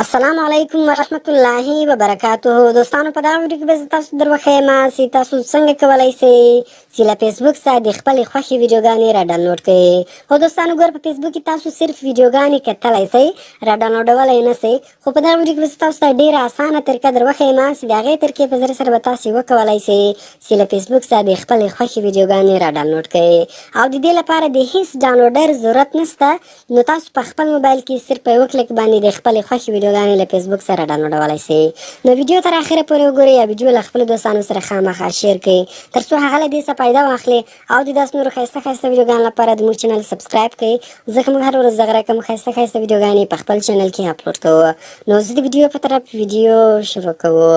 السلام علیکم ورحمت الله وبرکاته. دوستانو په دا ویډیو کې به تاسو دروخم چې تاسو څنګه کولای شئ چې له فیسبوک څخه د خپل خوښي ویډیوګانې را ډاونلوډ کړئ. او دوستانو ګور په فیسبوک کې تاسو صرف ویډیوګانې کتلای شئ، را ډاونلوډولای نه شئ. خو په دا ویډیو کې به تاسو ته ډیره اسانه طریقه دروخم چې د هغې طریقې په ذریعه سره به تاسو وکولای شئ چې له فیسبوک څخه د خپل خوښي ویډیوګانې را ډاونلوډ کړئ. او د دې لپاره د هیڅ ډاونلوډر ضرورت نشته. نو تاسو په خپل موبایل کې صرف په یو کلیک باندې د خپل خوښي ویډیوګانې له فیسبوک سره ډاونلوډولای شئ. نو ویډیو تر اخره پورې وګورئ یا ویډیو له خپلو دوستانو سره خامخا شیر کړئ تر څو هغه له دې څخه فایده واخلي او د داسې نورو ښایسته ښایسته ویډیوګانو لپاره زموږ چینل سبسکرایب کړئ، ځکه موږ هره ورځ دغه رقم ښایسته ښایسته ویډیوګانې په خپل چینل کې اپلوډ کوو. نو زه د ویډیو په طرف ویډیو شروع کوو.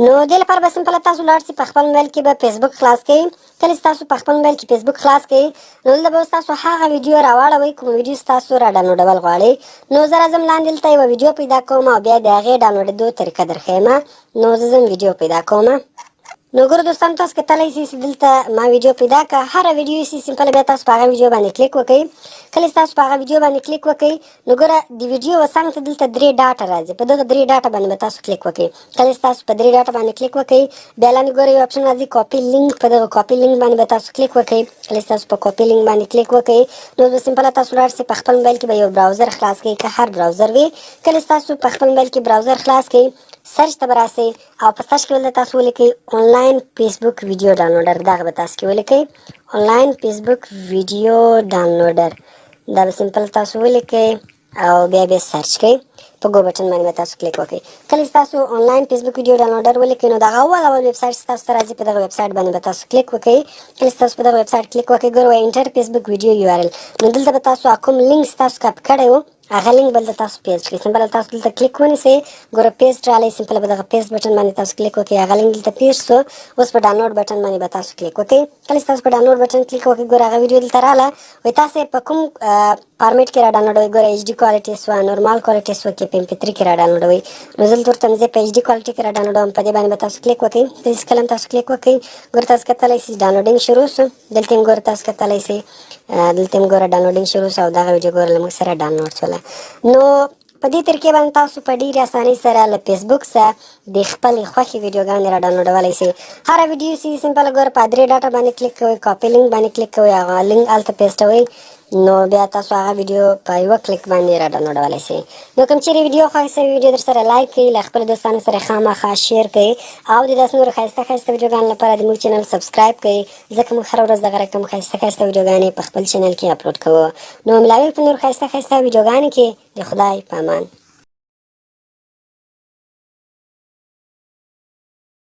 نو دې لپاره به سمپله تاسو لاړ شئ، په خپل موبایل کې به فیسبوک خلاص کړئ. کله چې تاسو په خپل موبایل کې فیسبوک خلاص کړئ نو دلته به اوس تاسو هغه ویډیو راواړوئ کوم ویډیو چې تاسو را ډاونلوډول غواړئ. نو زه راځم لاندې دلته یوه ویډیو پیدا کوم او بیا د هغې ډاونلوډېدو طریقه درښیم. نو زه ځم ویډیو پیدا کوم. نو ګورو دوستانو تاسو کتلی شئ چې دلته ما ویډیو پیدا کړه. هره ویډیو چې سمپله بیا تاسو په هغه ویډیو باندې کلیک وکړئ. کله چې تاسو په هغه ویډیو باندې کلیک وکړئ نو ګوره د ویډیو څنګ ته دلته 3 ډاټه راځي، په دغه 3 ډاټه باندې به تاسو کلیک وکړئ. کله چې تاسو په 3 ډاټه باندې کلیک وکړئ بیا لاندې ګوره یو اپشن راځي کاپي لینک، په دغه کاپي لینک باندې به تاسو کلیک وکړئ. کله چې تاسو په کاپي لینک باندې کلیک وکړئ نو به سمپله تاسو لاړ شئ په خپل موبایل کې به یو براوزر خلاص کړئ، که هر براوزر وي. کله چې تاسو په خپل موبایل کې براوزر خلاص کړئ سرچ ته به راسئ او په سرچ کې ولته تاسو ولیکئ آنلاین فیسبوک ویډیو ډاونلوډر، دغه به تاسو کې ولیکئ آنلاین فیسبوک ویډیو ډاونلوډر. دا به سمپل تاسو ولیکئ او بیا به سرچ کړئ، په ګو بټن باندې به تاسو کلیک وکړئ. کله چې تاسو آنلاین فیسبوک ویډیو ډاونلوډر ولیکئ نو دغه اول ویب سایټ چې تاسو ته راځي په دغه ویب سایټ باندې به تاسو کلیک وکړئ. کله چې تاسو په دغه ویب سایټ کلیک وکړئ ګوره وایي انټر فیسبوک ویډیو یو آر ایل. نو دلته به تاسو کوم لینک تاسو کاپي کړی و هغه لینک به دلته تاسو پیسټ کړئ. سمپله تاسو دلته کلیک ونیسئ، ګوره پیسټ راغلی، سمپله به دغه پیسټ بټن باندې تاسو کلیک وکړئ، هغه لینک دلته پیسټ شو. اوس په ډاونلوډ بټن باندې به تاسو کلیک وکړئ. کله چې تاسو په ډاونلوډ بټن کلیک وکړئ ګوره هغه ویډیو دلته راغله. وایي تاسو یې په کوم فارمیټ کې را ډاونلوډوئ، ګوره ایچ ډي کوالټي سوه، نورمال کوالټي سوه کې په MP3 کې را ډاونلوډوئ. نو زه دلته ورته زه په ایچ ډي کوالټي کې را ډاونلوډوم، په دې باندې به تاسو کلیک وکړئ. چې کله هم تاسو کلیک وکړئ ګوره تاسو کتلی شئ ډاونلوډینګ شروع شو. دلته هم ګوره تاسو کتلی شئ دلته هم ګوره ډاونلوډینګ شروع شو او دغه ویډیو ګوره له موږ سره ډاونلوډ شوله. نو په دې طریقې باندې تاسو په ډېرې اسانۍ سره له فیسبوک څخه د خپلې خوښې ویډیوګانې را ډاونلوډولی شئ. هره ویډیو چې سمپله ګوره په 3 ډاټه باندې کلیک کوئ، کاپي لینک باندې کلیک کوئ، هغه لینک هلته پیسټوئ نو بیا تاسو هغه ویډیو په یوه کلیک باندې را ډاونلوډولی شئ. نو کوم چیرې ویډیو خوښ شوي ویډیو در سره لایک کړئ، له خپلو دوستانو سره خامخا شیر کړئ او د داسې نورو ښایسته ښایسته ویډیوګانو لپاره زموږ چینل سبسکرایب کړئ، ځکه موږ هره ورځ دغه رقم ښایسته ښایسته ویډیوګانې په خپل چینل کې اپلوډ کوو. نو ملاوي په نورو ښایسته ښایسته ویډیوګانو کې د خدای په امان.